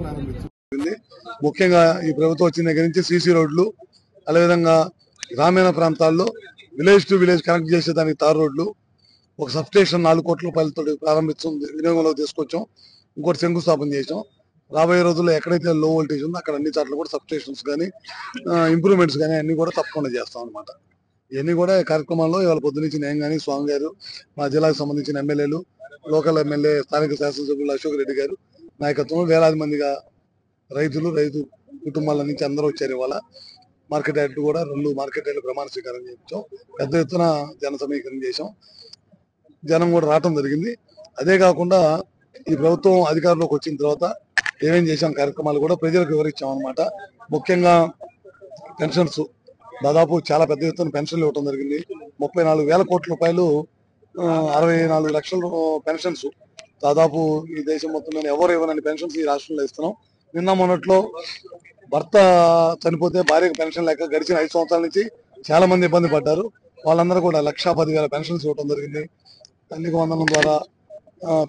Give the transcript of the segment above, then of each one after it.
ప్రారంభించింది. ముఖ్యంగా ఈ ప్రభుత్వం వచ్చిన దగ్గర నుంచి సీసీ రోడ్లు, అదేవిధంగా గ్రామీణ ప్రాంతాల్లో విలేజ్ టు విలేజ్ కనెక్ట్ చేసేదానికి తార్ రోడ్లు, ఒక సబ్ స్టేషన్ 4 కోట్ల రూపాయలతో వినియోగంలో తీసుకొచ్చాం. ఇంకోటి శంకుస్థాపన చేసాం. రాబోయే రోజుల్లో ఎక్కడైతే లో వోల్టేజ్ ఉందో అక్కడ అన్ని చోట్ల కూడా సబ్ స్టేషన్స్ కానీ ఇంప్రూవ్మెంట్స్ కానీ అన్ని కూడా తప్పకుండా చేస్తాం అనమాట. ఇవన్నీ కూడా కార్యక్రమాల్లో ఇవాళ పొద్దునుంచి నేను కానీ, స్వామి గారు, మా జిల్లాకు సంబంధించిన ఎమ్మెల్యేలు, లోకల్ ఎమ్మెల్యే, స్థానిక శాసనసభ్యులు అశోక్ రెడ్డి గారు నాయకత్వంలో వేలాది మందిగా రైతు కుటుంబాల నుంచి అందరూ వచ్చారు. ఇవాళ మార్కెట్ యార్డ్ కూడా 2 మార్కెట్ యార్డ్లు ప్రమాణ స్వీకారం చేయించాం. పెద్ద ఎత్తున జన సమీకరణ చేశాం. జనం కూడా రావటం జరిగింది. అదే కాకుండా ఈ ప్రభుత్వం అధికారంలోకి వచ్చిన తర్వాత ఏమేం చేశాం కార్యక్రమాలు కూడా ప్రజలకు వివరించాం అనమాట. ముఖ్యంగా పెన్షన్స్ దాదాపు చాలా పెద్ద ఎత్తున పెన్షన్లు ఇవ్వడం జరిగింది. 34,000 కోట్ల రూపాయలు, 64 లక్షల పెన్షన్స్ దాదాపు ఈ దేశం మొత్తం మీద ఎవరు ఇవ్వనని పెన్షన్స్ ఈ రాష్ట్రంలో ఇస్తున్నాం. నిన్న మొన్నట్లో భర్త చనిపోతే భార్యకు పెన్షన్ లేక గడిచిన 5 సంవత్సరాల నుంచి చాలా మంది ఇబ్బంది పడ్డారు. వాళ్ళందరూ కూడా 1,10,000 పెన్షన్స్ ఇవ్వడం జరిగింది. తల్లికి వందనం ద్వారా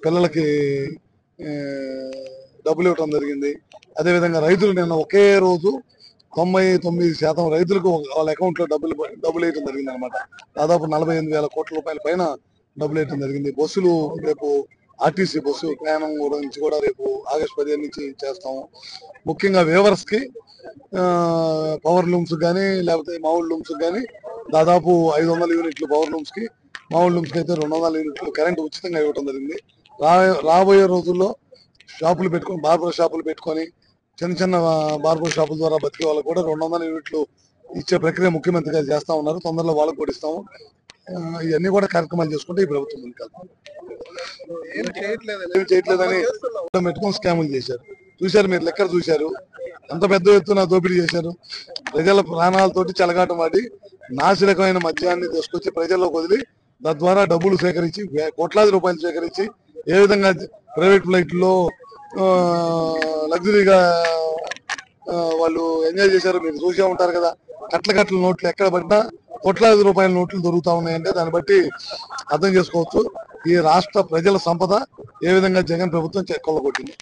పిల్లలకి డబ్బులు ఇవ్వడం జరిగింది. అదేవిధంగా రైతులు నిన్న ఒకే రోజు 99% రైతులకు వాళ్ళ అకౌంట్ లో డబ్బులు వేయడం జరిగింది అనమాట. దాదాపు 48,000 కోట్ల రూపాయల పైన డబ్బులు వేయడం జరిగింది. బస్సులు రేపు ఆర్టీసీ బస్సు ప్రయాణం గురించి కూడా రేపు ఆగస్టు 15 నుంచి చేస్తాము. ముఖ్యంగా వేవర్స్ కి పవర్ లూమ్స్ కానీ లేకపోతే మామూలు లూమ్స్ కానీ దాదాపు 500 యూనిట్లు పవర్ లూమ్స్ కి, మామూలు లూమ్స్ కి అయితే 200 యూనిట్లు కరెంటు ఉచితంగా ఇవ్వడం జరిగింది. రాబోయే రోజుల్లో షాపులు పెట్టుకొని, బార్బర్ షాపులు పెట్టుకొని చిన్న బార్బర్ షాపుల ద్వారా బతికే వాళ్ళకు కూడా 200 యూనిట్లు ఇచ్చే ప్రక్రియ ముఖ్యమంత్రి గారు చేస్తా ఉన్నారు. తొందరలో వాళ్ళకు కూడా ఇస్తాము. ఇవన్నీ కూడా కార్యక్రమాలు చేసుకుంటే ఈ ప్రభుత్వం ఏం చేయట్లేదని పెట్టుకొని స్కాములు చేశారు. చూశారు, మీరు లెక్కలు చూశారు, ఎంత పెద్ద ఎత్తున దోపిడీ చేశారు. ప్రజల ప్రాణాలతోటి చెలగాటం ఆడి నాసిరకమైన మద్యాన్ని తీసుకొచ్చి ప్రజల్లోకి వదిలి తద్వారా డబ్బులు సేకరించి కోట్లాది రూపాయలు సేకరించి ఏ విధంగా ప్రైవేట్ ఫ్లైట్లో లగ్జరీగా వాళ్ళు ఎంజాయ్ చేశారు మీరు చూసే ఉంటారు కదా. కట్ల నోట్లు ఎక్కడ పడ్డా కోట్లాది రూపాయల నోట్లు దొరుకుతా ఉన్నాయంటే దాన్ని బట్టి అర్థం చేసుకోవచ్చు ఈ రాష్ట్ర ప్రజల సంపద ఏ విధంగా జగన్ ప్రభుత్వం కొల్లగొట్టింది.